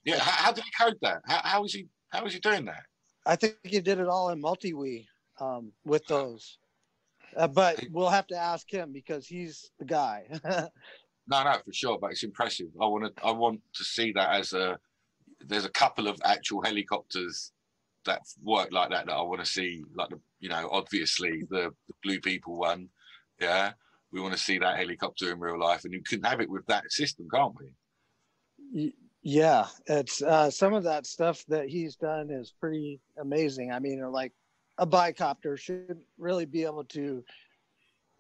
Yeah, how did he code that? How was he doing that? I think he did it all in multi-wii with those. But we'll have to ask him because he's the guy. No, for sure. But it's impressive. I want to see that as there's a couple of actual helicopters that work like that I want to see. Like obviously the Blue People one. Yeah, we want to see that helicopter in real life, and you can have it with that system, can't we? Yeah, it's some of that stuff that he's done is pretty amazing. I mean, like a bicopter should really be able to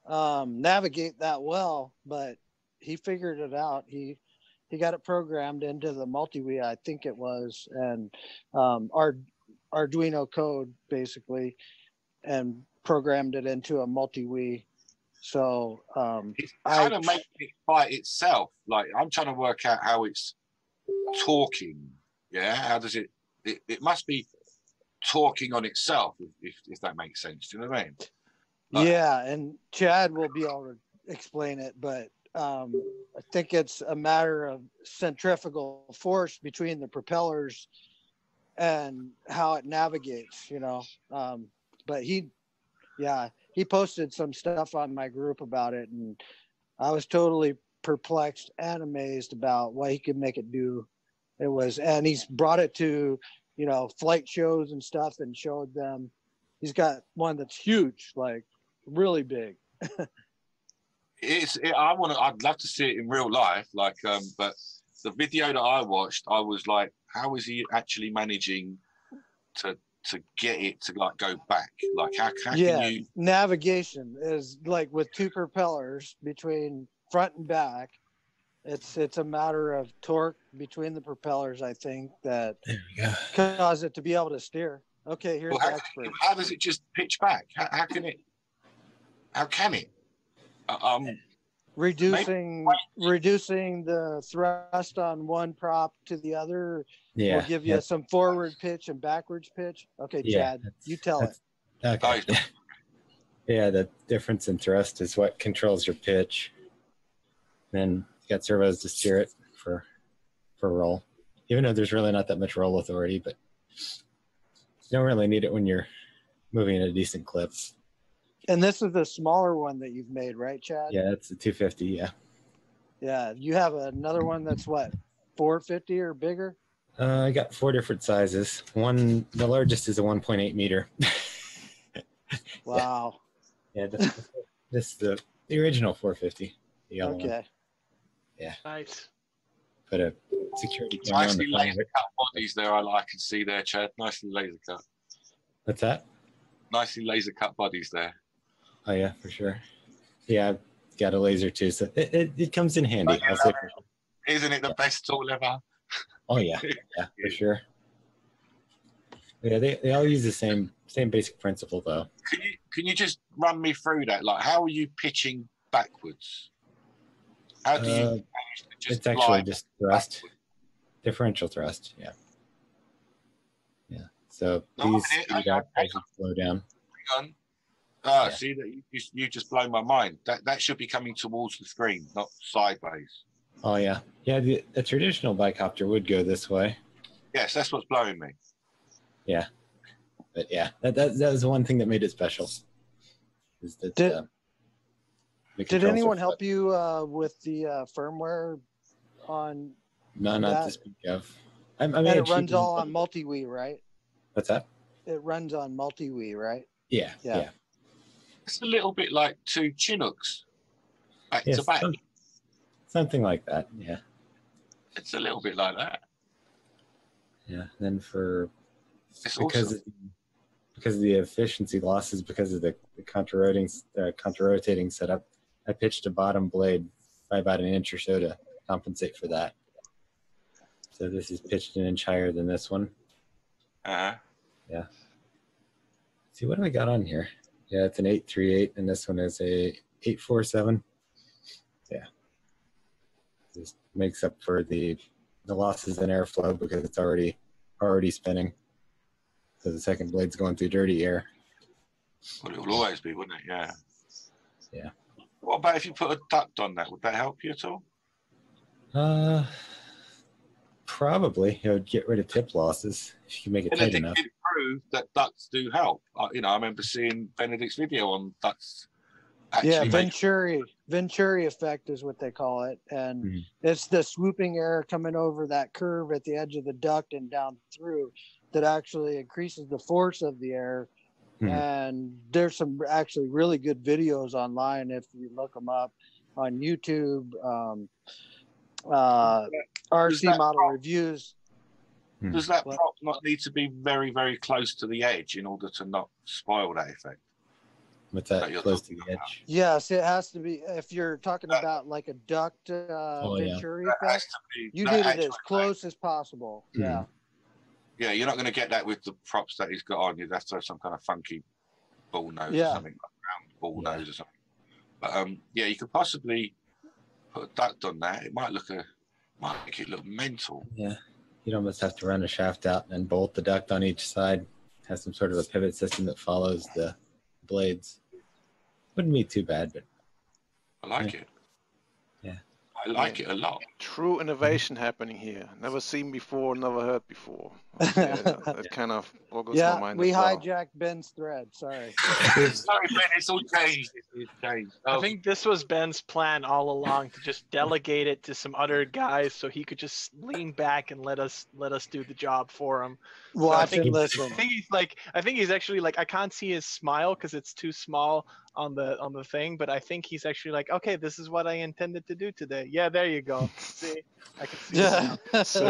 navigate that well, but he figured it out. He got it programmed into the multi-wii, I think it was, and our Arduino code basically, and programmed it into a multi-wii. So it's kind of making it by itself. Like I'm trying to work out how it's talking. Yeah, how does it must be talking on itself, if that makes sense. Do you know what I mean? Like, yeah, and Chad will be able to explain it, but I think it's a matter of centrifugal force between the propellers and how it navigates, but he posted some stuff on my group about it, and I was totally perplexed and amazed about what he could make it do. And he's brought it to, flight shows and stuff and showed them. He's got one that's huge, like really big. I'd love to see it in real life, like, but the video that I watched, I was like, how is he actually managing to get it to like go back? Like, how can you? Navigation is like with two propellers between front and back. It's a matter of torque between the propellers, I think, that cause it to be able to steer. Okay, here's the expert. How does it just pitch back? How can it? Reducing the thrust on one prop to the other will give you some forward pitch and backwards pitch. Okay, Chad, you tell it. Okay. Yeah, the difference in thrust is what controls your pitch. Then you got servos to steer it for roll. Even though there's really not that much roll authority, but you don't really need it when you're moving at a decent clip. And this is the smaller one that you've made, right, Chad? Yeah, it's a 250, yeah. Yeah, you have another one that's what, 450 or bigger? I got 4 different sizes. The largest is a 1.8 meter. Wow. Yeah, this is the original 450. The yellow one. Yeah. Nice. Put a security camera nicely laser cut bodies there. I can see there, Chad. Nicely laser cut. What's that? Nicely laser cut bodies there. Oh yeah, for sure. Yeah, I've got a laser too, so it comes in handy. Isn't it the best tool ever? Oh yeah, yeah, for sure. Yeah, they all use the same basic principle though. Can you just run me through that? Like, how are you pitching backwards? How do you manage to just it's actually just thrust, differential thrust. Yeah. Yeah. So these speed up as you slow down. Hang on. See that you just blown my mind. That should be coming towards the screen, not sideways. Oh yeah, yeah. The traditional bicopter would go this way. Yes, that's what's blowing me. Yeah, but yeah, that was one thing that made it special. Is that did anyone help you with the firmware on? No, not to speak of. And it runs all on multi-wii, right? What's that? It runs on multi-wii, right? Yeah. It's a little bit like 2 Chinooks back to back. Something like that, yeah. It's a little bit like that. Yeah, then because of the efficiency losses, because of the contra-rotating setup, I pitched a bottom blade by about an inch or so to compensate for that. So this is pitched an inch higher than this one. Yeah. See, what do I got on here? Yeah, it's an 838, and this one is a 847. Yeah. This makes up for the losses in airflow because it's already spinning. So the second blade's going through dirty air. Well, it will always be, wouldn't it? Yeah. Yeah. What about if you put a duct on that? Would that help you at all? Probably, it would get rid of tip losses if you can make it tight enough. It proved that ducts do help. You know, I remember seeing Benedict's video on ducts. Venturi effect is what they call it, and it's the swooping air coming over that curve at the edge of the duct and down through that actually increases the force of the air. And there's some actually really good videos online if you look them up on YouTube. RC model reviews. Does that prop not need to be very, very close to the edge in order to not spoil that effect? With that close to the edge? Yes, it has to be. If you're talking about like a duct Venturi effect, you need it as close as possible. Yeah. Yeah, you're not going to get that with the props that he's got on. You'd have to have some kind of funky ball nose or something, like round ball nose or something. But yeah, you could possibly put a duct on that. It might make it look mental. Yeah, you'd almost have to run a shaft out and bolt the duct on each side. Have some sort of a pivot system that follows the blades. Wouldn't be too bad, but I like it. Yeah. I like it a lot. True innovation happening here. Never seen before, never heard before. That kind of boggles my mind. We hijacked Ben's thread. Sorry. Sorry, Ben. It's all changed. It's changed. I think this was Ben's plan all along, to just delegate it to some other guys so he could just lean back and let us do the job for him. Watch and listen. I think he's actually like, I can't see his smile because it's too small on the thing, but I think he's actually like, okay, this is what I intended to do today. Yeah, there you go. See, I can see it now. So,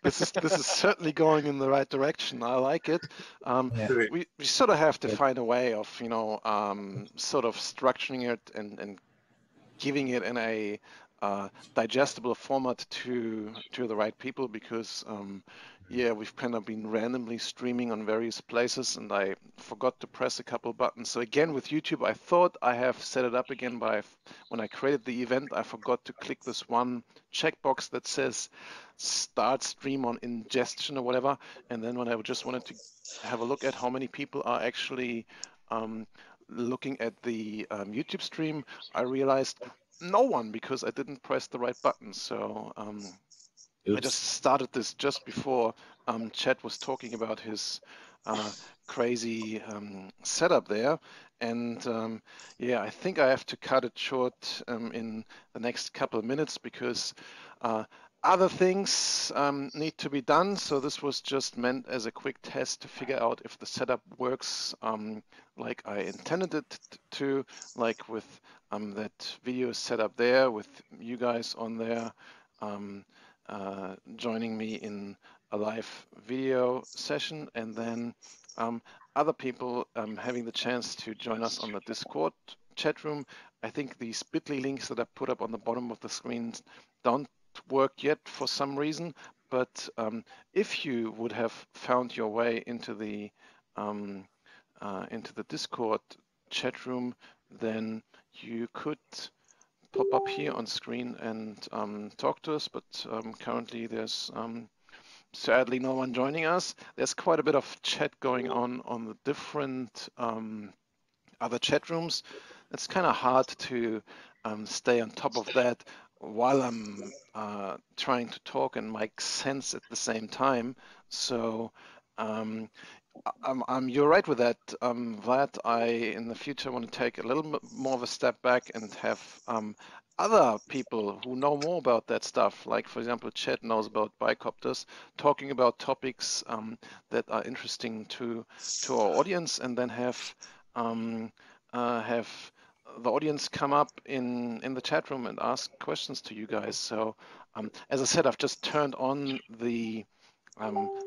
this is certainly going in the right direction. I like it. We sort of have to find a way of, sort of structuring it and giving it in a digestible format to the right people, because we've kind of been randomly streaming on various places, and I forgot to press a couple buttons. So again, with YouTube, I thought I have set it up again when I created the event, I forgot to click this one checkbox that says start stream on ingestion or whatever. And then when I just wanted to have a look at how many people are actually looking at the YouTube stream, I realized no one, because I didn't press the right button. So I just started this just before Chet was talking about his crazy setup there. And I think I have to cut it short in the next couple of minutes, because other things need to be done. So this was just meant as a quick test to figure out if the setup works like I intended it to, like with that video set up there with you guys on there joining me in a live video session, and then other people having the chance to join us on the Discord chat room. I think these bit.ly links that I put up on the bottom of the screen don't work yet for some reason, but if you would have found your way into the Discord chat room, then you could pop up here on screen and talk to us, but currently there's sadly no one joining us. There's quite a bit of chat going on the different other chat rooms. It's kind of hard to stay on top of that while I'm trying to talk and make sense at the same time. So you're right with that, Vlad. I in the future want to take a little bit more of a step back and have other people who know more about that stuff, like for example Chet knows about bicopters, talking about topics that are interesting to our audience, and then have the audience come up in the chat room and ask questions to you guys. So as I said, I've just turned on the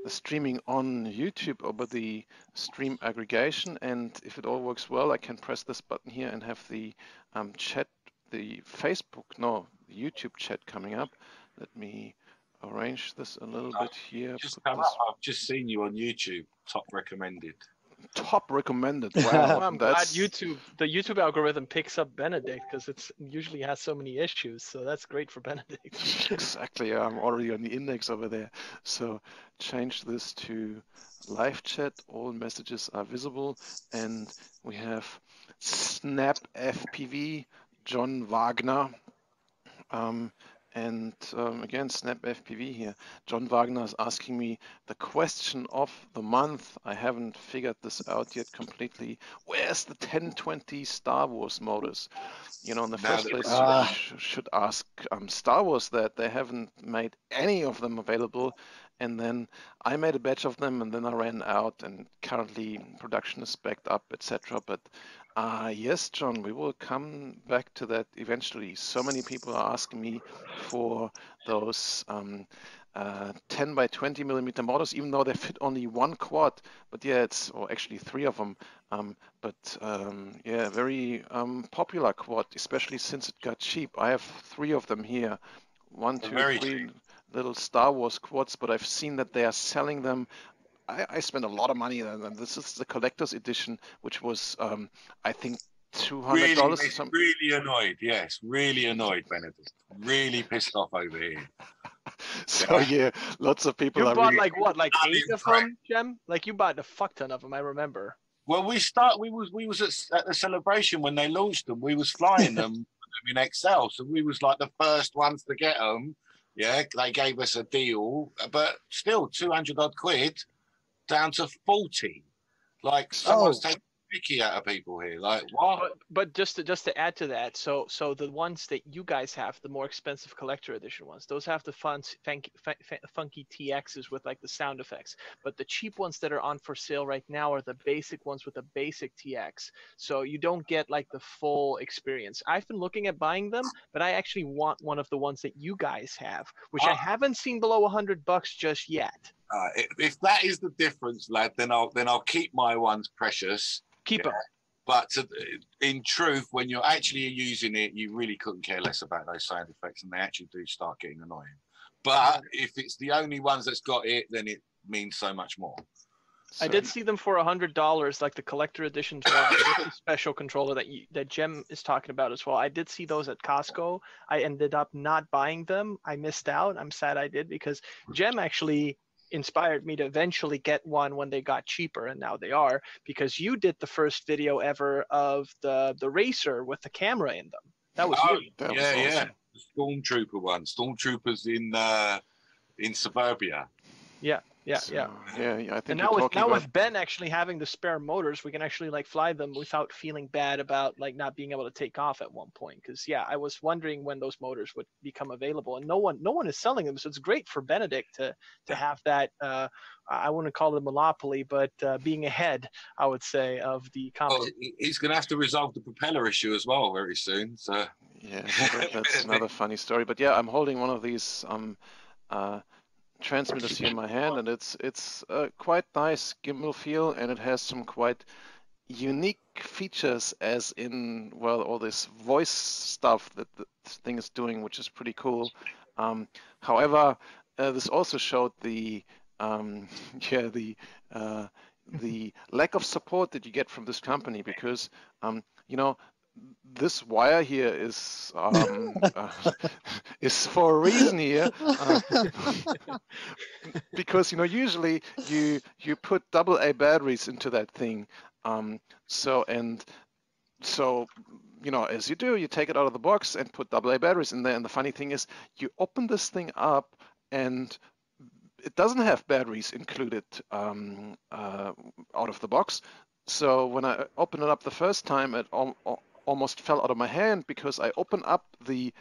streaming on YouTube over the stream aggregation, and if it all works well, I can press this button here and have the chat, the YouTube chat coming up. Let me arrange this a little bit here. I've just seen you on YouTube, top recommended. Top recommended. Wow. Well, I'm glad the YouTube algorithm picks up Benedict, because it usually has so many issues. So that's great for Benedict. Exactly. I'm already on the index over there. So change this to live chat. All messages are visible, and we have Snap FPV, John Wagner, And again, Snap FPV here. John Wagner is asking me the question of the month. I haven't figured this out yet completely. Where's the 1020 Star Wars motors? You know, in the first place, you should ask Star Wars that. They haven't made any of them available. And then I made a batch of them, and then I ran out, and currently production is backed up, etc. But yes, John, we will come back to that eventually. So many people are asking me for those 10 by 20 millimeter motors, even though they fit only one quad. But yeah, or actually 3 of them. Yeah, very popular quad, especially since it got cheap. I have 3 of them here. 1, 2, 3 little Star Wars quads, but I've seen that they are selling them. I spent a lot of money on them. This is the collector's edition, which was, I think, $200 or something. Really annoyed, yes. Really annoyed, Benedict. Really pissed off over here. So yeah, lots of people You are bought really... like what, like 8 of them, Jem? Like you bought a fuck ton of them, I remember. Well, we was at the celebration when they launched them. We was flying them in Excel, so we was like the first ones to get them. Yeah, they gave us a deal, but still 200 odd quid down to 40. Like someone's taking Mickey out of people here. Like what? But just to add to that, so the ones that you guys have, the more expensive collector edition ones, those have the funky TXs with like the sound effects. But the cheap ones that are on for sale right now are the basic ones with the basic TX. So you don't get like the full experience. I've been looking at buying them, but I actually want one of the ones that you guys have, which I haven't seen below $100 just yet. If that is the difference, lad, then I'll keep my ones precious. Keep them. But in truth, when you're actually using it, you really couldn't care less about those sound effects, and they actually do start getting annoying. But if it's the only ones that's got it, then it means so much more. So. I did see them for $100, like the collector editions, the special controller that Jem is talking about as well. I did see those at Costco. I ended up not buying them. I missed out. I'm sad I did, because Jem actually inspired me to eventually get one when they got cheaper, and now they are, because you did the first video ever of the racer with the camera in them. That was you. That was awesome. The Stormtrooper one. Stormtroopers in suburbia. Yeah. I think. And now with Ben actually having the spare motors, we can actually like fly them without feeling bad about like not being able to take off at one point. Because I was wondering when those motors would become available, and no one is selling them. So it's great for Benedict to have that. I wouldn't call it a monopoly, but being ahead, I would say, of the competition. Well, he's going to have to resolve the propeller issue as well very soon. So yeah, that's another funny story. But yeah, I'm holding one of these transmitters here in my hand, and it's quite nice gimbal feel, and it has some quite unique features, as in, well, all this voice stuff that the thing is doing, which is pretty cool. However, this also showed the lack of support that you get from this company, because this wire here is for a reason here, because usually you put AA batteries into that thing, so as you do, you take it out of the box and put AA batteries in there, and the funny thing is, you open this thing up and it doesn't have batteries included out of the box. So when I opened it up the first time, it almost fell out of my hand, because I opened up the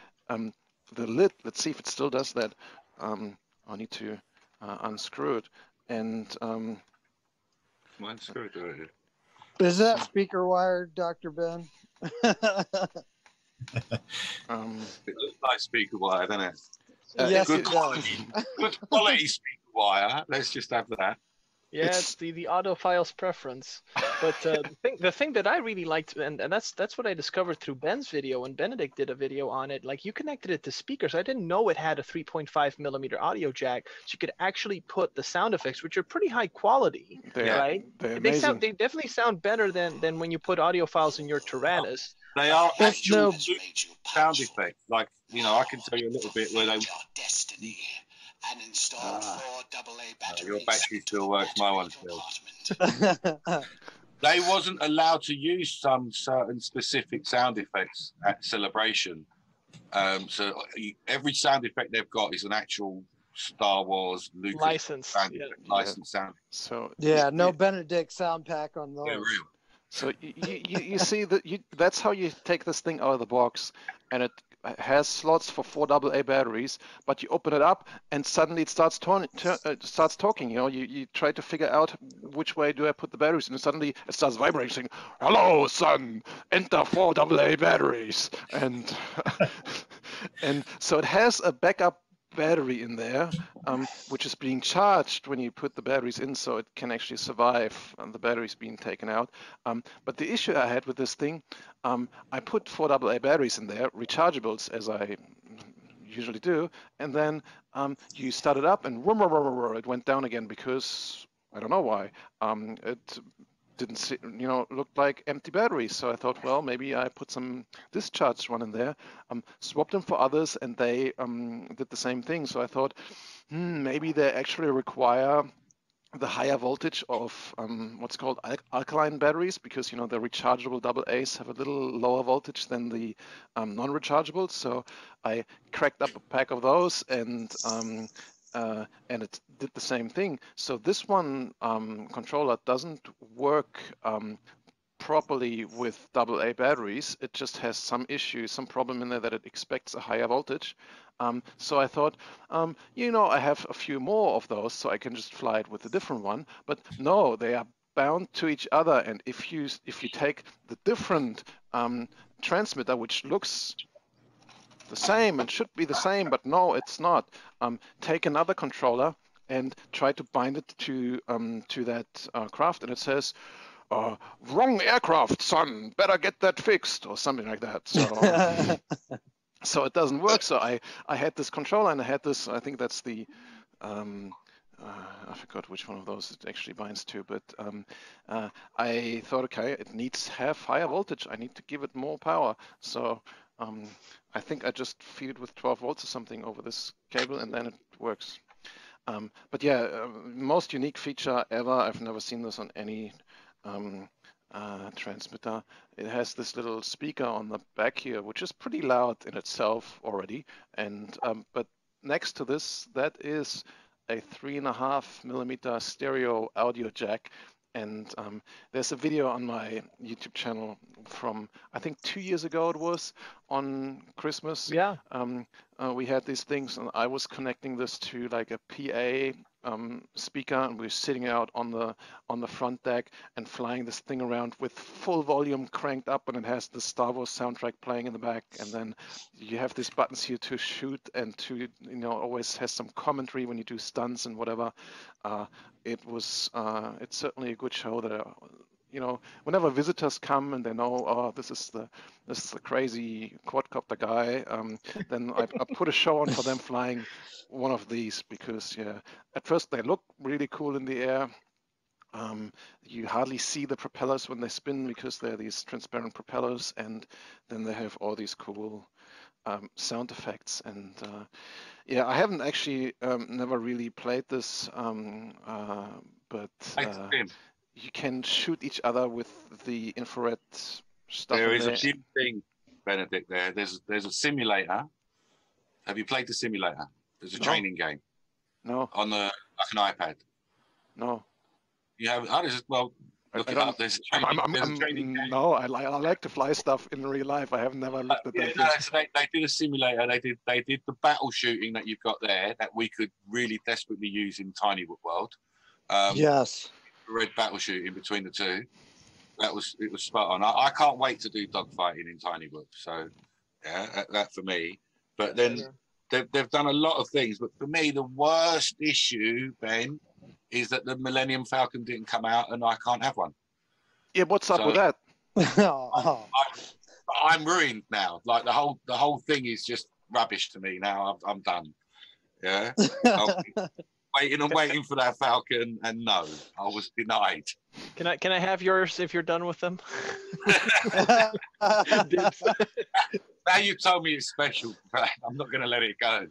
lid. Let's see if it still does that. I need to unscrew it, and mine's screwed right. Is that speaker wire, Dr. Ben? It looks like speaker wire, doesn't it? Yes, good it quality, does. Good quality speaker wire. Let's just have that. Yeah, it's the audiophile's preference. But the thing that I really liked, and that's what I discovered through Ben's video, when Benedict did a video on it, like you connected it to speakers. I didn't know it had a 3.5 millimeter audio jack, so you could actually put the sound effects, which are pretty high quality, right? They definitely sound better than when you put audiophiles in your Tyrannus. They are actual sound effects. Like, I can tell you a little bit where they. And install 4 AA batteries. Your battery still works, my one still. They wasn't allowed to use some certain specific sound effects at Celebration. So every sound effect they've got is an actual Star Wars Lucas license. licensed sound. So Yeah, no Benedict sound pack on those. They're real. So you see that that's how you take this thing out of the box, and it has slots for 4 AA batteries, but you open it up and suddenly it starts talking. You know, you try to figure out which way do I put the batteries, and suddenly it starts vibrating, saying, "Hello, son, enter 4 AA batteries," and and so it has a backup battery in there, which is being charged when you put the batteries in, so it can actually survive the batteries being taken out. But the issue I had with this thing, I put 4 AA batteries in there, rechargeables, as I usually do, and then you start it up and it went down again because I don't know why. It didn't look like empty batteries. So I thought, well, maybe I put some discharge one in there, swapped them for others, and they did the same thing. So I thought, maybe they actually require the higher voltage of what's called alkaline batteries, because the rechargeable AA's have a little lower voltage than the non-rechargeables. So I cracked up a pack of those, and it did the same thing. So this one controller doesn't work properly with AA batteries. It just has some issue, some problem in there that it expects a higher voltage. So I thought, I have a few more of those, so I can just fly it with a different one. But no, they are bound to each other. And if you take the different transmitter, which looks the same and should be the same, but no, it's not. Take another controller and try to bind it to that craft, and it says, "Wrong aircraft, son. Better get that fixed," or something like that. So, so it doesn't work. So I had this controller, and I had this. I think that's the. I forgot which one of those it actually binds to, but I thought, okay, it needs to have higher voltage. I need to give it more power. So I think I just feed it with 12 volts or something over this cable, and then it works. But yeah, most unique feature ever. I've never seen this on any transmitter. It has this little speaker on the back here, which is pretty loud in itself already. And but next to this, that is a 3.5mm stereo audio jack. And there's a video on my YouTube channel from, I think 2 years ago it was, on Christmas. Yeah. We had these things, and I was connecting this to like a PA speaker, and we were sitting out on the front deck and flying this thing around with full volume cranked up, and it has the Star Wars soundtrack playing in the back. And then you have these buttons here to shoot and to always has some commentary when you do stunts and whatever. It's certainly a good show that whenever visitors come and they know, this is the crazy quadcopter guy, then I put a show on for them flying one of these, because at first they look really cool in the air. You hardly see the propellers when they spin because they're these transparent propellers, and then they have all these cool sound effects. And I haven't actually never really played this, but you can shoot each other with the infrared stuff. There is a few things, Benedict. There's a simulator. Have you played the simulator? There's a training game. No. On like an iPad. No. You have? Well, look it up. There's a training game. No, I like to fly stuff in real life. I have never looked at that. No, so they did a simulator. They did the battle shooting that you've got there that we could really desperately use in Tiny World. Yes. Red battle shooting between the two. It was spot on. I can't wait to do dogfighting in Tiny World. So yeah, that for me. But then they've done a lot of things. But for me, the worst issue, Ben, is that the Millennium Falcon didn't come out and I can't have one. Yeah, what's up with that? I'm ruined now. Like the whole thing is just rubbish to me now. I'm done. Yeah. Waiting for that Falcon, and no, I was denied. Can I have yours if you're done with them? Now you told me it's special, but I'm not going to let it go.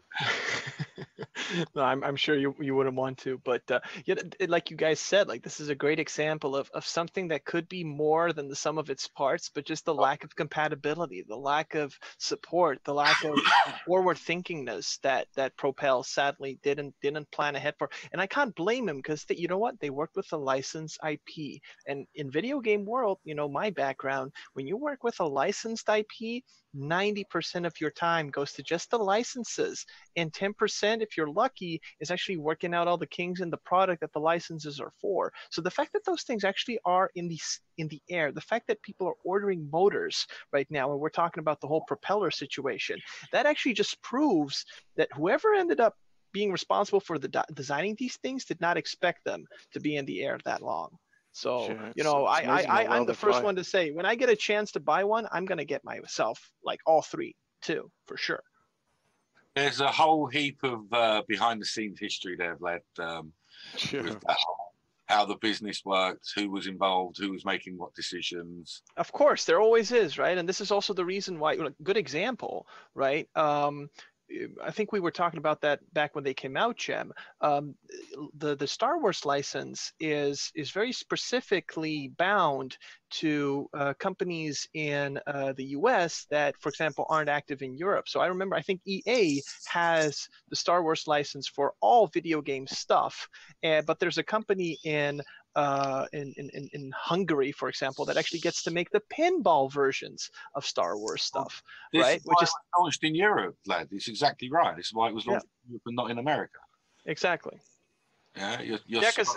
No, I'm sure you wouldn't want to, but yeah, like you guys said, like this is a great example of something that could be more than the sum of its parts, but just the lack of compatibility, the lack of support, the lack of forward thinkingness that Propel sadly didn't plan ahead for. And I can't blame him because you know what? They worked with a licensed IP, and in video game world, you know my background. When you work with a licensed IP, 90% of your time goes to just the licenses, and 10%, if you're lucky, is actually working out all the kinks in the product that the licenses are for. So the fact that those things actually are in the air, the fact that people are ordering motors right now, and we're talking about the whole propeller situation, that actually just proves that whoever ended up being responsible for the designing these things did not expect them to be in the air that long. So, Sure, you know, I'm the first fly. one to say, when I get a chance to buy one, I'm going to get myself like all three too, for sure. There's a whole heap of behind the scenes history there, Vlad, Sure. with that, how the business worked, who was involved, who was making what decisions. Of course, there always is, right? And this is also the reason why, good example, right? I think we were talking about that back when they came out, Jem. The Star Wars license is very specifically bound to companies in the US that, for example, aren't active in Europe. So I remember, I think EA has the Star Wars license for all video game stuff, but there's a company in Hungary, for example, that actually gets to make the pinball versions of Star Wars stuff, This right? is why it was launched in Europe, Vlad. It's exactly right. This is why it was launched in Europe and not in America. Exactly. Yeah, because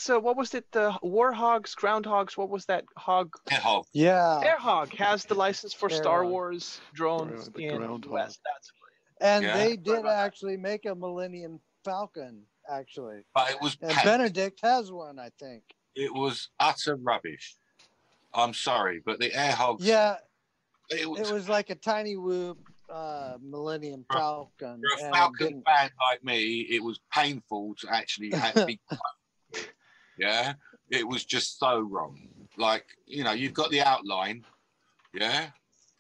what was it? The Warhogs, Groundhogs. What was that hog? Airhog. Yeah. Airhog has the license for Star Wars drones The in the Groundhog. US. That's And Yeah. they did actually make a Millennium Falcon, actually. But it was And Benedict has one, I think. It was utter rubbish. I'm sorry, but the Airhogs. Yeah, it was like a tiny whoop Millennium Falcon. For a Falcon fan like me, it was painful to actually be. Yeah, it was just so wrong. Like, you know, you've got the outline. Yeah,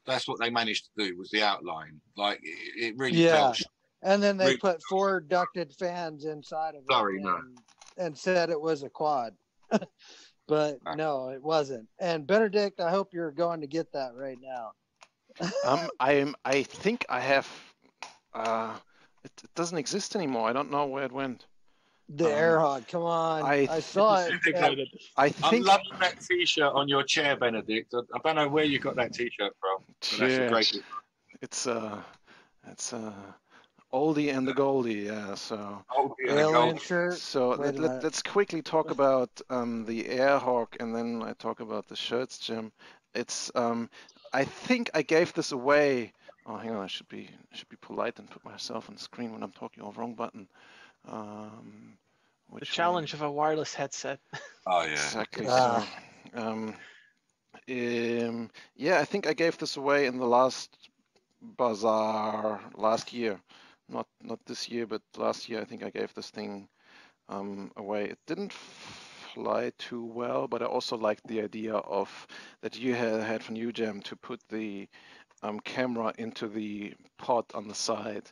that's what they managed to do, was the outline. Like, it really felt. And then they put 4 ducted fans inside of it. Sorry, and said it was a quad. But no, it wasn't. And Benedict, I hope you're going to get that right now. I think I have. It doesn't exist anymore. I don't know where it went. The Airhog, come on! I saw it. I'm loving that T-shirt on your chair, Benedict. I don't know where you got that T-shirt from. But that's a great. It's oldie and the goldie, yeah. So alien shirt. So let's quickly talk about the Airhawk, and then I talk about the shirts, Jim. It's I think I gave this away. Oh, hang on, I should be polite and put myself on the screen when I'm talking. Oh, wrong button. The challenge of a wireless headset. Oh yeah. Exactly. So, yeah, I think I gave this away in the last bazaar last year. Not this year, but last year I think I gave this thing away. It didn't fly too well, but I also liked the idea of that you had from UGEM to put the camera into the pod on the side.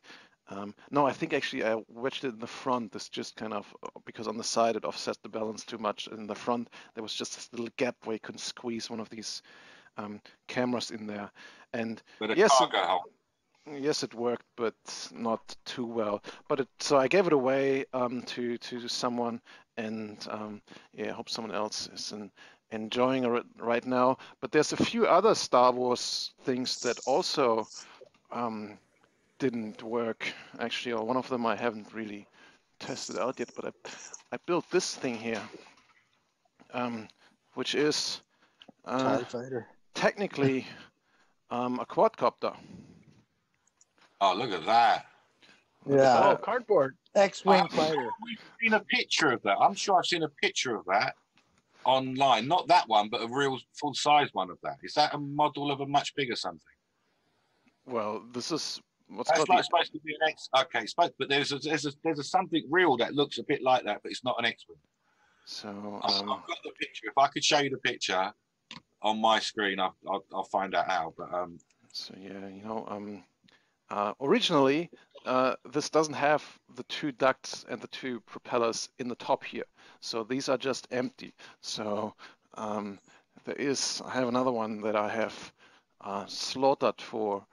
No, I think actually I wedged it in the front. This just kind of, because on the side it offset the balance too much. In the front there was just this little gap where you couldn't squeeze one of these cameras in there. And yes, it worked, but not too well. But so I gave it away to someone, and yeah, I hope someone else is enjoying it right now. But there's a few other Star Wars things that also didn't work, actually, or one of them I haven't really tested out yet. But I built this thing here, which is TIE fighter. Technically a quadcopter. Oh, look at that. Yeah. Oh, cardboard. X-Wing fighter. We've seen a picture of that. I'm sure I've seen a picture of that online. Not that one, but a real full-size one of that. Is that a model of a much bigger something? Well, this is what's That's called supposed to be an X. Okay, but there's a something real that looks a bit like that, but it's not an X-Wing. So I've got the picture. If I could show you the picture on my screen, I'll find out how. But so yeah, you know, originally, this doesn't have the two ducts and the two propellers in the top here. So these are just empty. So I have another one that I have slaughtered for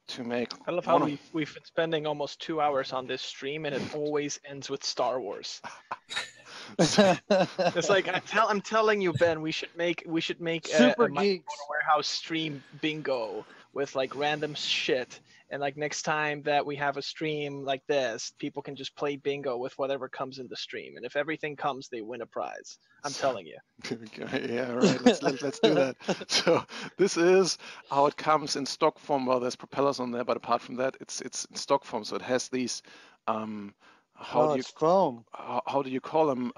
to make. I love how we've been spending almost 2 hours on this stream, and it always ends with Star Wars. It's like I'm telling you, Ben, we should make Super a Geeks Warehouse stream bingo with like random shit, and like next time that we have a stream like this, people can just play bingo with whatever comes in the stream, and if everything comes, they win a prize. I'm telling you. Yeah, right. Let's do that. So this is how it comes in stock form. Well, there's propellers on there, but apart from that, it's in stock form. So it has these. it's foam. How do you call them?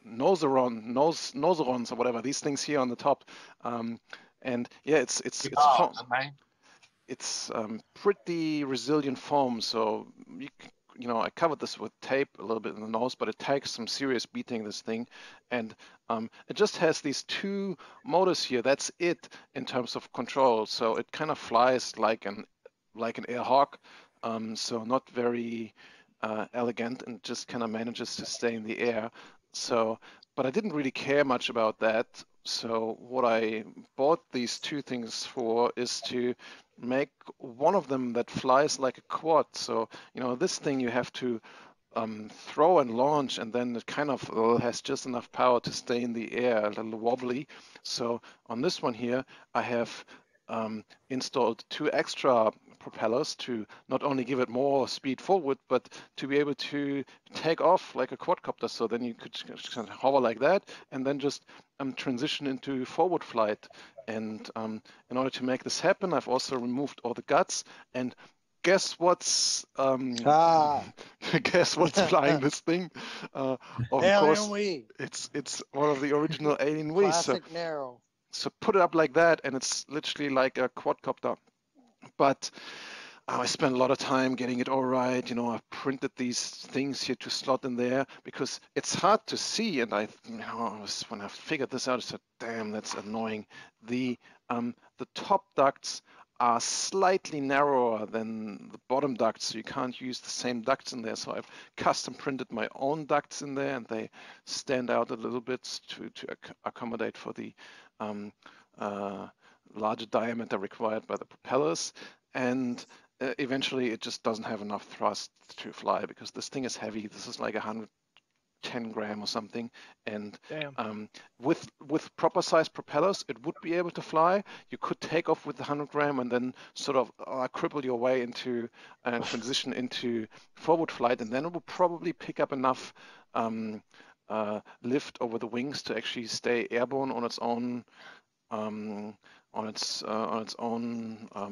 Noserons or whatever. These things here on the top. And yeah, it's foam. It's pretty resilient foam. So you know, I covered this with tape a little bit in the nose, but it takes some serious beating, this thing. And it just has these two motors here. That's it in terms of control. So it kind of flies like an air hawk. So not very elegant, and just kind of manages to stay in the air. So, but I didn't really care much about that. So what I bought these two things for is to make one of them that flies like a quad. So, you know, this thing you have to throw and launch, and then it kind of has just enough power to stay in the air, a little wobbly. So on this one here, I have installed two extra propellers to not only give it more speed forward, but to be able to take off like a quadcopter. So then you could kind of hover like that, and then just transition into forward flight. And in order to make this happen, I've also removed all the guts. And guess what's guess what's flying this thing? Of course, it's one of the original Alien Wii. Classic narrow. So put it up like that, and it's literally like a quadcopter. But I spent a lot of time getting it all right. You know, I've printed these things here to slot in there because it's hard to see. And when I figured this out, I said, "Damn, that's annoying." The top ducts are slightly narrower than the bottom ducts, so you can't use the same ducts in there. So I've custom printed my own ducts in there, and they stand out a little bit to accommodate for the larger diameter required by the propellers. And eventually it just doesn't have enough thrust to fly because this thing is heavy. This is like 110 gram or something. And with proper size propellers, it would be able to fly. You could take off with the 100 gram and then sort of cripple your way into and transition into forward flight, and then it will probably pick up enough lift over the wings to actually stay airborne on its own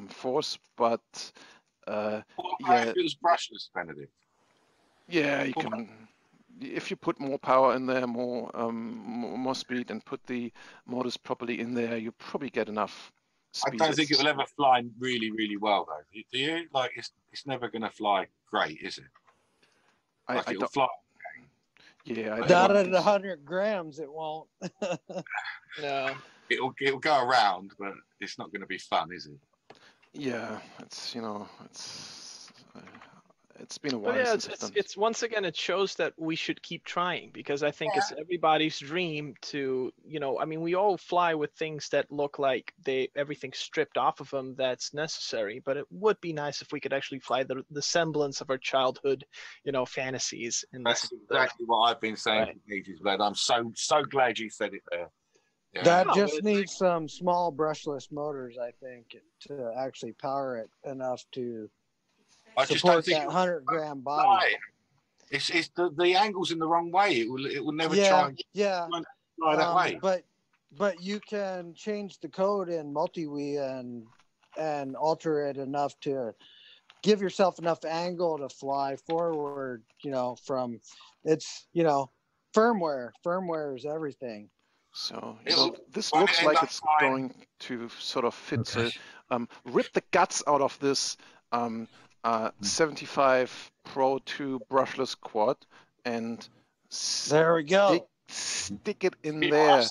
force. But yeah, if it was brushless, Benedict. Yeah, you can. If you put more power in there, more speed, and put the motors properly in there, you probably get enough speed. I don't think it will ever fly really, really well, though. Do you? Like, it's never going to fly great, is it? Like, it'll fly. Yeah, not at 100 grams, it won't. No. It'll go around, but it's not going to be fun, is it? Yeah, it's been a while. But yeah, it's once again, it shows that we should keep trying, because I think it's everybody's dream to, I mean, we all fly with things that look like everything's stripped off of them that's necessary, but it would be nice if we could actually fly the semblance of our childhood, fantasies. And that's exactly what I've been saying for ages, but I'm so glad you said it there. Yeah. That just needs some small brushless motors, I think, to actually power it enough to support that 100 gram body. It's the angle's in the wrong way. It will never try fly that way. But you can change the code in multi-Wii and alter it enough to give yourself enough angle to fly forward. From it's firmware. Firmware is everything. So this looks like it's going to sort of fit. Okay. So rip the guts out of this 75 Pro 2 brushless quad, and there we go. Stick it in there.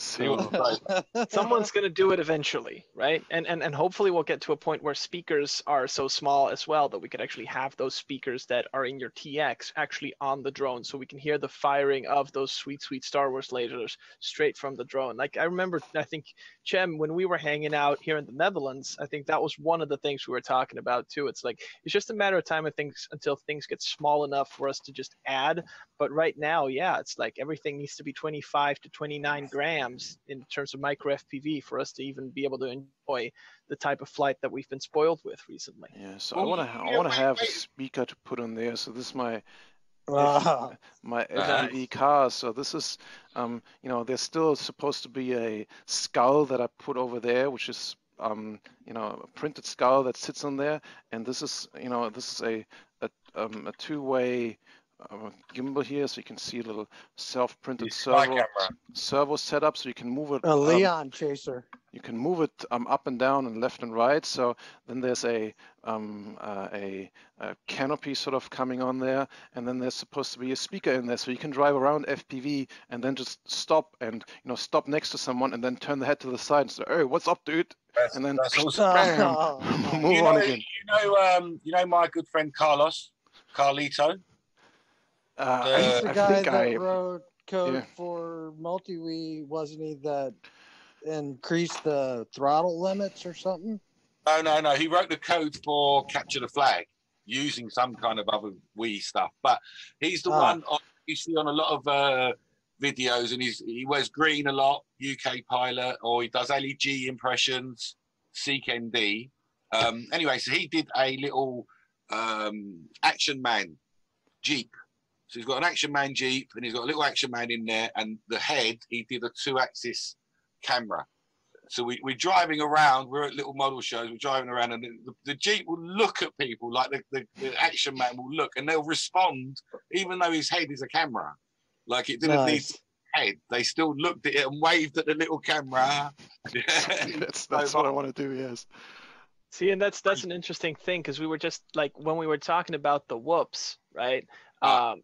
Someone's going to do it eventually, right? And hopefully we'll get to a point where speakers are so small as well that we could actually have those speakers that are in your TX actually on the drone, so we can hear the firing of those sweet, sweet Star Wars lasers straight from the drone. Like I remember, I think, Chem, when we were hanging out here in the Netherlands, I think that was one of the things we were talking about too. It's like, it's just a matter of time until things get small enough for us to just add. But right now, yeah, it's like everything needs to be 25 to 29 grams in terms of micro FPV for us to even be able to enjoy the type of flight that we've been spoiled with recently. Yeah, so I want to have a speaker to put on there. So this is my FPV car. So this is, you know, there's still supposed to be a skull that I put over there, which is, you know, a printed skull that sits on there. And this is, you know, this is a two-way gimbal here, so you can see a little self-printed servo setup, so you can move it. A Leon chaser. You can move it up and down and left and right. So then there's a canopy sort of coming on there, and then there's supposed to be a speaker in there, so you can drive around FPV and then just stop and, you know, stop next to someone and then turn the head to the side and say, "Hey, what's up, dude?" And then bam, move on again. You know my good friend Carlito. He's the guy that wrote code for multi-wii, wasn't he? That increased the throttle limits or something? No. He wrote the code for Capture the Flag using some kind of other Wii stuff. But he's the one you see on a lot of videos, and he wears green a lot, UK pilot, or he does LEG impressions, Seek ND. Anyway, so he did a little Action Man Jeep. So he's got an Action Man Jeep, and he's got a little Action Man in there, and the head, he did a 2-axis camera. So we're driving around, we're at little model shows, we're driving around, and the Jeep will look at people, like the Action Man will look, and they'll respond, even though his head is a camera. Like, it didn't need head. They still looked at it and waved at the little camera. That's what I want to do, yes. See, and that's an interesting thing, because we were just, like, when we were talking about the whoops, right?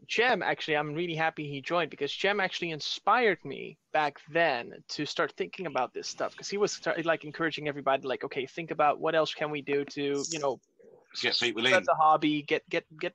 Chem, actually, I'm really happy he joined, because Chem actually inspired me back then to start thinking about this stuff, because he was like encouraging everybody, like, okay, think about what else can we do to, you know, get people in. That's a hobby, get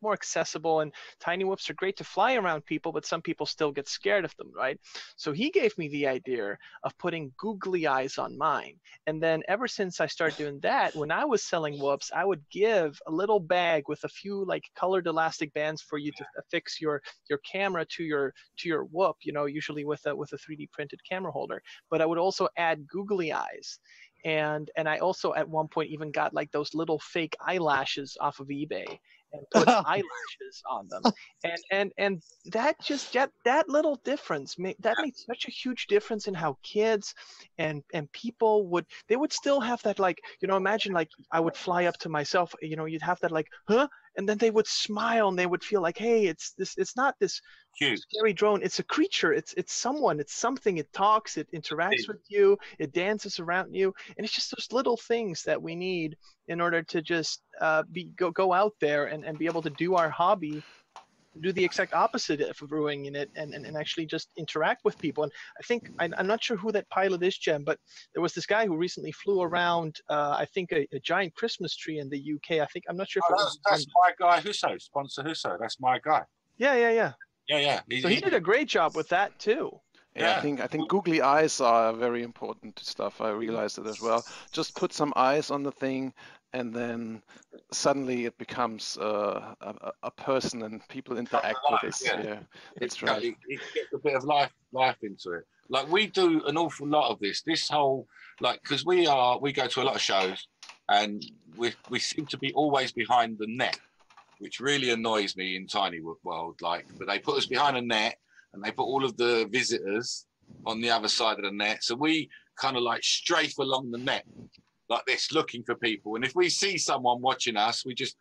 more accessible. And tiny whoops are great to fly around people, but some people still get scared of them, right? So he gave me the idea of putting googly eyes on mine. And then ever since I started doing that, when I was selling whoops, I would give a little bag with a few like colored elastic bands for you to affix your camera to your whoop, you know, usually with a 3D printed camera holder. But I would also add googly eyes. And I also at one point even got like those little fake eyelashes off of eBay and put eyelashes on them. And that little difference made such a huge difference in how kids and people would still have that, like, you know, imagine like I would fly up to myself, you know, you'd have that like, huh? And then they would smile and they would feel like, hey, it's not this scary drone. It's a creature. It's someone. It's something. It talks. It interacts with you. It dances around you. And it's just those little things that we need in order to just go out there and be able to do our hobby, do the exact opposite of ruining it, and actually just interact with people. And I think, I'm not sure who that pilot is, Jem, but there was this guy who recently flew around, I think, a giant Christmas tree in the UK. I'm not sure if that's my guy, Husso, sponsor Husso. That's my guy. Yeah. So he did a great job with that too. Yeah, I think googly eyes are very important stuff. I realized it as well. Just put some eyes on the thing, and then suddenly it becomes a person, and people interact with it. Yeah, that's right. It gets a bit of life into it. Like, we do an awful lot of this. This whole, like, because we go to a lot of shows, and we seem to be always behind the net, which really annoys me in Tiny World. Like, but they put us behind a net, and they put all of the visitors on the other side of the net. So we kind of like strafe along the net like this, looking for people. And if we see someone watching us, we just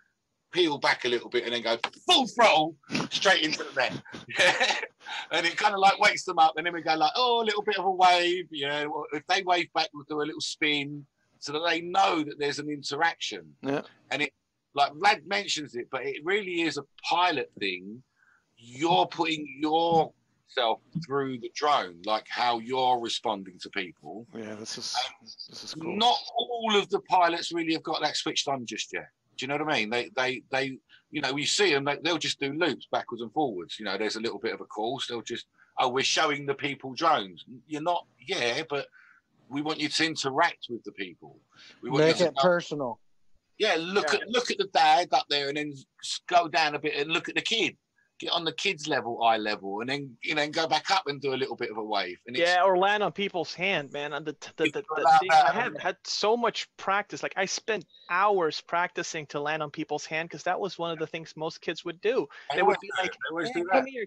peel back a little bit and then go full throttle straight into the net. And it kind of like wakes them up. And then we go like, oh, a little bit of a wave. Yeah. Well, if they wave back, we'll do a little spin so that they know that there's an interaction. Yeah. And it, like Vlad mentions it, but it really is a pilot thing. You're putting your yourself through the drone, like how you're responding to people. Yeah, this is cool. Not all of the pilots really have got that switched on just yet. Do you know what I mean? They you know, you see them, they'll just do loops backwards and forwards. You know, there's a little bit of a course. They'll just, oh, we're showing the people drones. You're not, yeah, but we want you to interact with the people. We want Make you it personal. Yeah, look at the dad up there, and then go down a bit and look at the kid. Get on the kid's level, eye level, and then go back up and do a little bit of a wave. And yeah, or land on people's hand, man. On the I had so much practice. Like I spent hours practicing to land on people's hand because that was one of the things most kids would do. They would be like,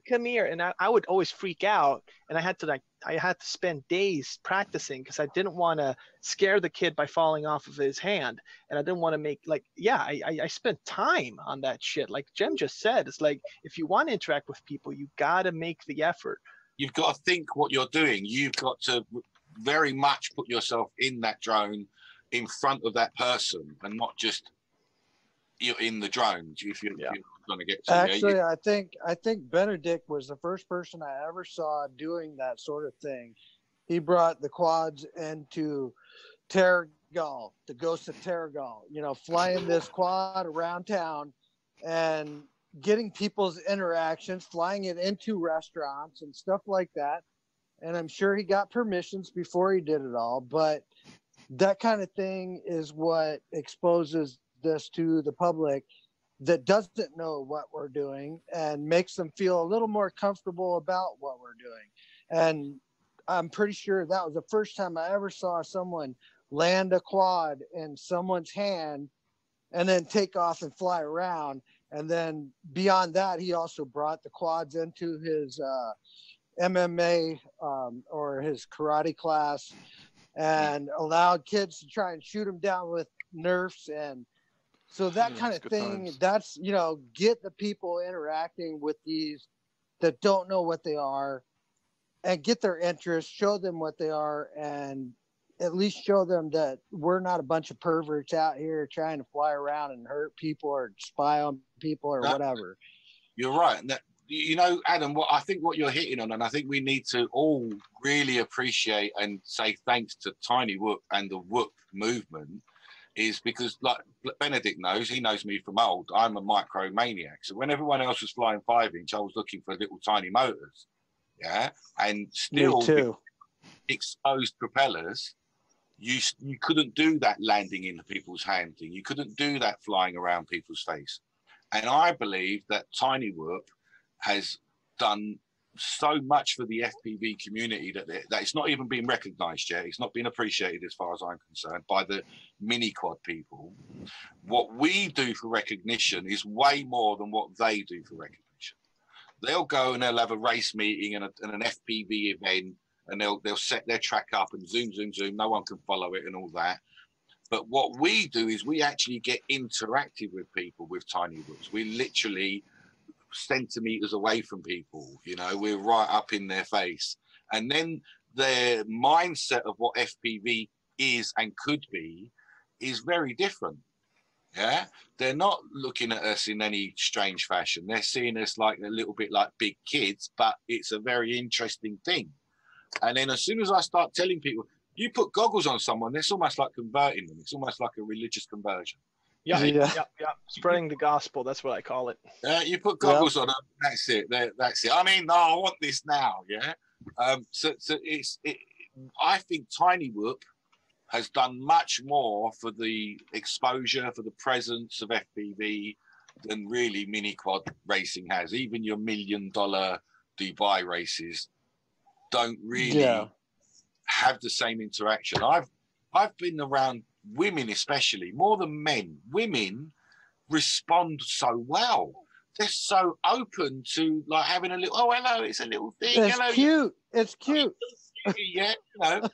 come here, and I would always freak out, and I had to spend days practicing because I didn't want to scare the kid by falling off of his hand, and I didn't want to make I spent time on that shit. Like Jem just said, it's like if you want to interact with people, you got to make the effort. You've got to think what you're doing. You've got to very much put yourself in that drone, in front of that person, and not just you're in the drone. If you're going to get to actually, I think Benedict was the first person I ever saw doing that sort of thing. He brought the quads into Terrigal, the Ghost of Terrigal. You know, flying this quad around town and getting people's interactions, flying it into restaurants and stuff like that. And I'm sure he got permissions before he did it all, but that kind of thing is what exposes this to the public that doesn't know what we're doing and makes them feel a little more comfortable about what we're doing. And I'm pretty sure that was the first time I ever saw someone land a quad in someone's hand and then take off and fly around. And then beyond that, he also brought the quads into his MMA or his karate class and allowed kids to try and shoot them down with Nerfs. And so that kind of thing, times. That's, you know, get the people interacting with these that don't know what they are and get their interest, show them what they are, and at least show them that we're not a bunch of perverts out here trying to fly around and hurt people or spy on people or whatever. You're right. You know, Adam, what I think what you're hitting on, and I think we need to all really appreciate and say thanks to Tiny Whoop and the Whoop movement, is because, like Benedict knows, he knows me from old, I'm a micro maniac. So when everyone else was flying 5-inch, I was looking for little tiny motors. Yeah. And still exposed propellers. You couldn't do that landing into people's hand thing. You couldn't do that flying around people's face. And I believe that Tiny Whoop has done so much for the FPV community that it's not even been recognized yet. It's not been appreciated as far as I'm concerned by the mini quad people. What we do for recognition is way more than what they do for recognition. They'll go and they'll have a race meeting and an FPV event, and they'll set their track up and zoom. No one can follow it and all that. But what we do is we actually get interactive with people with Tiny Whoops. We literally centimeters away from people, you know, we're right up in their face. And then their mindset of what FPV is and could be is very different. Yeah, they're not looking at us in any strange fashion. They're seeing us like a little bit like big kids, but it's a very interesting thing. And then as soon as I start telling people, you put goggles on someone, it's almost like converting them. It's almost like a religious conversion. Yeah. Spreading the gospel. That's what I call it. You put goggles on them. That's it. That's it. I mean, no, I want this now. Yeah. So I think Tiny Whoop has done much more for the exposure, for the presence of FPV than really mini quad racing has. Even your $1 million Dubai races don't really have the same interaction. I've been around women, especially more than men. Women respond so well. They're so open to like having a little, oh hello, it's a little thing. It's hello. Cute. It's cute. Yeah, you know.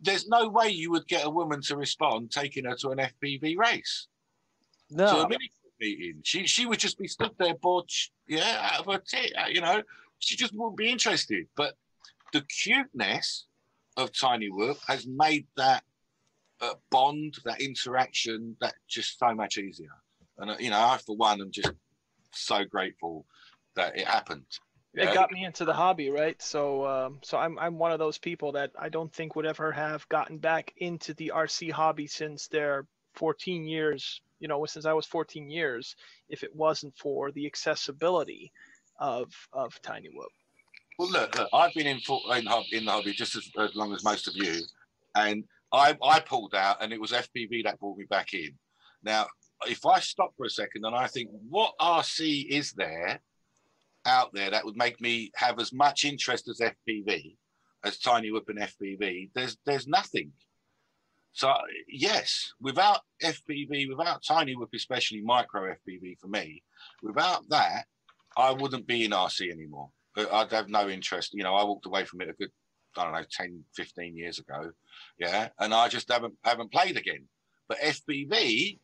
There's no way you would get a woman to respond taking her to an FPV race. No. To a mini meeting. She would just be stood there bored, out of her tit, you know. She just wouldn't be interested. But the cuteness of Tiny Whoop has made that bond, that interaction, that just so much easier. And, you know, I, for one, am just so grateful that it happened. It got me into the hobby, right? So, so I'm one of those people that I don't think would ever have gotten back into the RC hobby since they're 14 years, you know, since I was 14 years, if it wasn't for the accessibility of Tiny Whoop. Well, look, I've been in the hobby just as long as most of you, and I pulled out, and it was FPV that brought me back in. Now, if I stop for a second and I think, what RC is there out there that would make me have as much interest as FPV, as Tiny Whoop and FPV? There's nothing. So yes, without FPV, without Tiny Whoop, especially micro FPV for me, without that, I wouldn't be in RC anymore. I'd have no interest. You know, I walked away from it a good, I don't know, 10, 15 years ago. Yeah. And I just haven't played again. But FPV,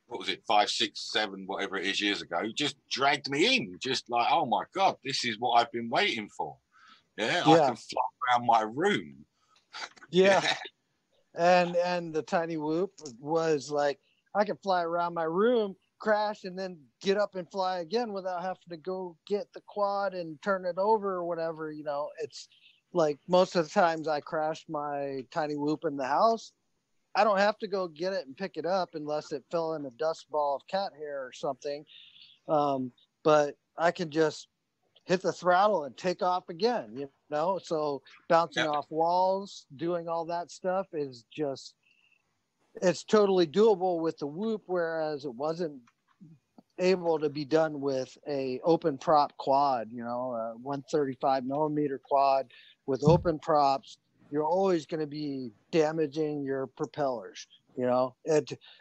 what was it, 5, 6, 7, whatever it is years ago, just dragged me in. Just like, oh my God, this is what I've been waiting for. Yeah. I can fly around my room. Yeah. And the Tiny Whoop was like, I can fly around my room, crash, and then get up and fly again without having to go get the quad and turn it over or whatever. You know, it's like most of the times I crashed my Tiny Whoop in the house, I don't have to go get it and pick it up unless it fell in a dust ball of cat hair or something. But I can just hit the throttle and take off again, you know? So bouncing off walls, doing all that stuff is just, it's totally doable with the Whoop, whereas it wasn't able to be done with a open prop quad, you know, a 135 millimeter quad with open props. You're always going to be damaging your propellers. You know,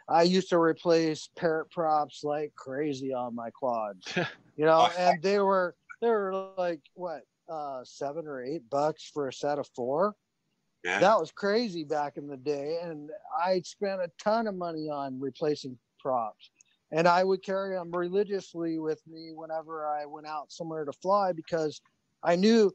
I used to replace parrot props like crazy on my quads, you know, and they were like what, $7 or $8 for a set of 4. Yeah. That was crazy back in the day, and I spent a ton of money on replacing props, and I would carry them religiously with me whenever I went out somewhere to fly, because I knew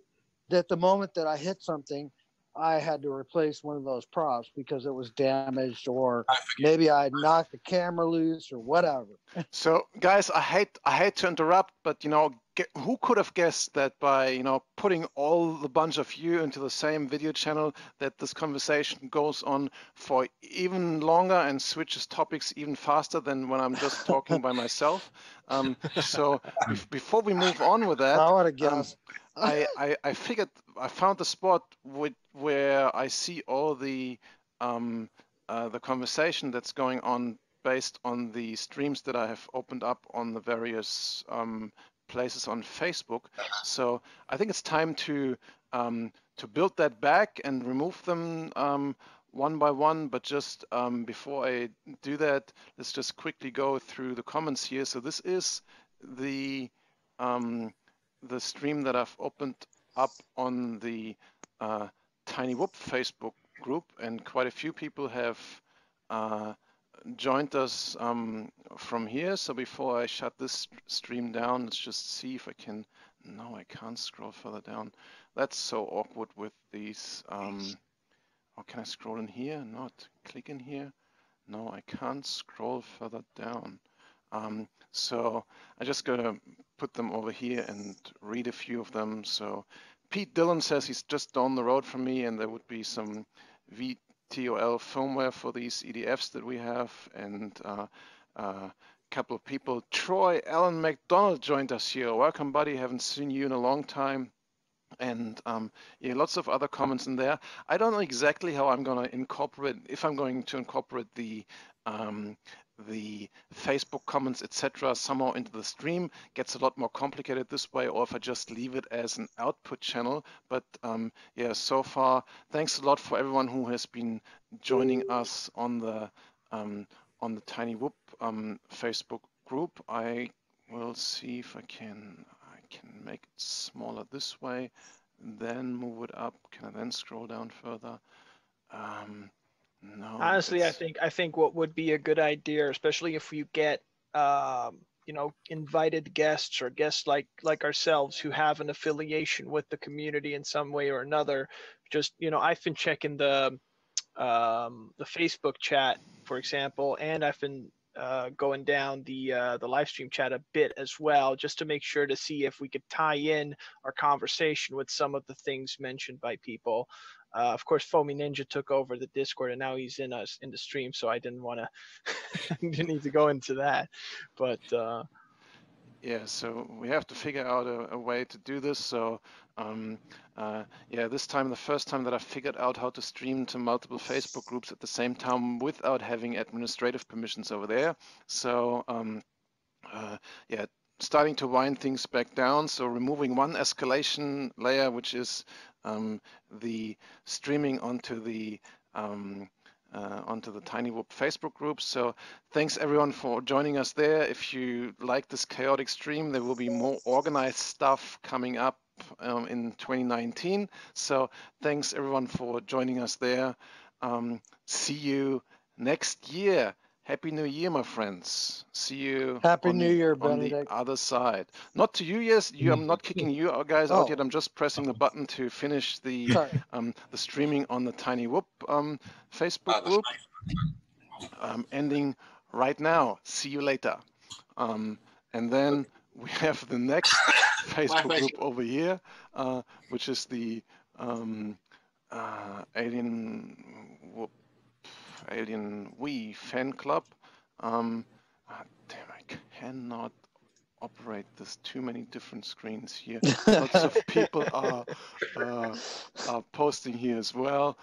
that the moment that I hit something, I had to replace one of those props because it was damaged, or maybe I knocked the camera loose or whatever. So, guys, I hate to interrupt, but you know, who could have guessed that by, you know, putting all the bunch of you into the same video channel, that this conversation goes on for even longer and switches topics even faster than when I'm just talking by myself. So before we move on with that, I would have guessed. I figured I found the spot where I see all the conversation that's going on based on the streams that I have opened up on the various places on Facebook. So I think it's time to build that back and remove them one by one. But just before I do that, let's just quickly go through the comments here. So this is the stream that I've opened up on the Tiny Whoop Facebook group, and quite a few people have joined us from here. So before I shut this stream down, let's just see if I can. No, I can't scroll further down. That's so awkward with these. Or can I scroll in here? Not click in here. No, I can't scroll further down. So I'm just gonna put them over here and read a few of them. So Pete Dillon says he's just down the road from me, and there would be some VTOL firmware for these EDFs that we have, and a couple of people. Troy Allen McDonald joined us here. Welcome, buddy. Haven't seen you in a long time. And yeah, lots of other comments in there. I don't know exactly how I'm going to incorporate, if I'm going to incorporate the Facebook comments, etc., somehow into the stream. Gets a lot more complicated this way, or if I just leave it as an output channel. But yeah, so far, thanks a lot for everyone who has been joining us on the Tiny Whoop Facebook group. I will see if I can make it smaller this way, then move it up. Can I then scroll down further? No. Honestly, I think what would be a good idea, especially if you get you know, invited guests or guests like ourselves who have an affiliation with the community in some way or another. Just, you know, I've been checking the Facebook chat, for example, and I've been going down the live stream chat a bit as well, just to make sure to see if we could tie in our conversation with some of the things mentioned by people. Of course, Foamy Ninja took over the Discord, and now he's in the stream, so I didn't want to didn't need to go into that. But yeah, so we have to figure out a way to do this. So yeah, this time, the first time that I figured out how to stream to multiple Facebook groups at the same time without having administrative permissions over there. So yeah, starting to wind things back down. So removing one escalation layer, which is the streaming onto the Tiny Whoop Facebook group. So thanks everyone for joining us there. If you like this chaotic stream, there will be more organized stuff coming up in 2019. So thanks everyone for joining us there. See you next year. Happy New Year, my friends. See you Happy on, New Year, on the Benedict. other side. Not to you, yes. I'm not kicking you guys out yet. I'm just pressing the button to finish the streaming on the Tiny Whoop Facebook group. Ending right now. See you later. And then we have the next Facebook group over here, which is the Alien Wii fan club. Damn, I cannot operate this. Too many different screens here. Lots of people are posting here as well.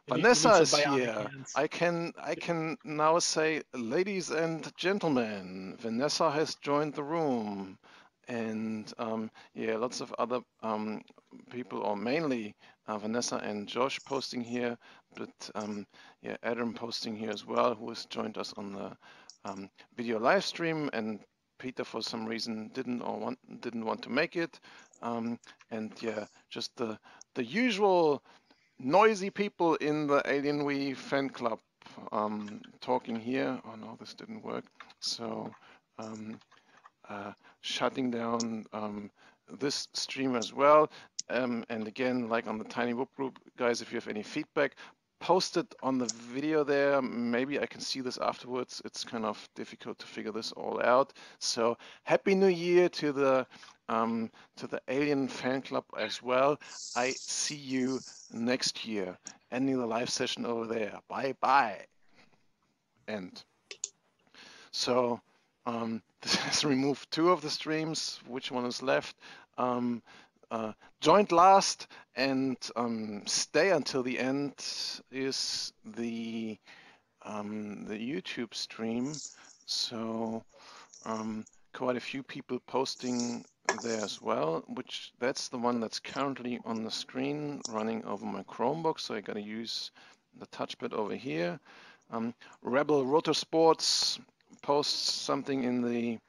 Vanessa is here. I can now say, ladies and gentlemen, Vanessa has joined the room, and yeah, lots of other people, or mainly Vanessa and Josh posting here, but yeah, Adam posting here as well, who has joined us on the video live stream, and Peter for some reason didn't want to make it, and yeah, just the usual noisy people in the Alien Wii fan club talking here. Oh no, this didn't work. So shutting down this stream as well. And again, like on the Tiny Whoop group, guys, if you have any feedback, post it on the video there. Maybe I can see this afterwards. It's kind of difficult to figure this all out. So Happy New Year to the Alien fan club as well. I see you next year. Ending the live session over there. Bye bye. End. So this has removed 2 of the streams. Which one is left? Joined last and stay until the end is the YouTube stream. So quite a few people posting there as well, which that's the one that's currently on the screen running over my Chromebook. So I got to use the touchpad over here. Rebel Rotorsports posts something in the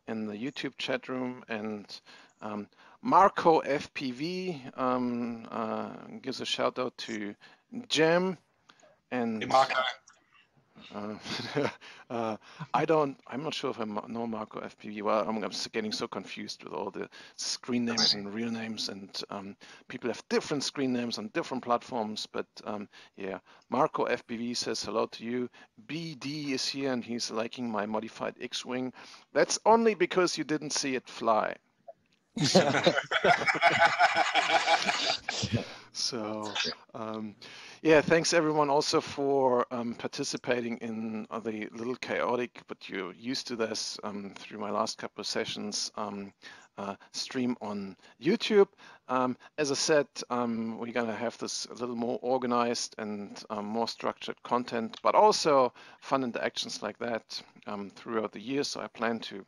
YouTube chat room, and Marco FPV gives a shout out to Jam, and Hey, Marco. I'm not sure if I know Marco FPV well. I'm getting so confused with all the screen names and real names, and people have different screen names on different platforms. But yeah, Marco FPV says hello to you. BD is here, and he's liking my modified X-Wing. That's only because you didn't see it fly. So yeah, thanks everyone also for participating in the little chaotic, but you're used to this through my last couple of sessions stream on YouTube. As I said, we're gonna have this a little more organized and more structured content, but also fun interactions like that throughout the year. So I plan to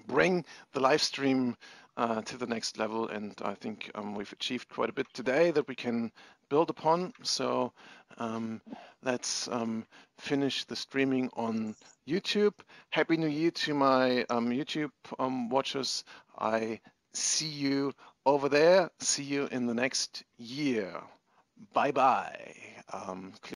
bring the live stream to the next level, and I think we've achieved quite a bit today that we can build upon. So let's finish the streaming on YouTube. Happy New Year to my YouTube watchers. I see you over there. See you in the next year. Bye bye.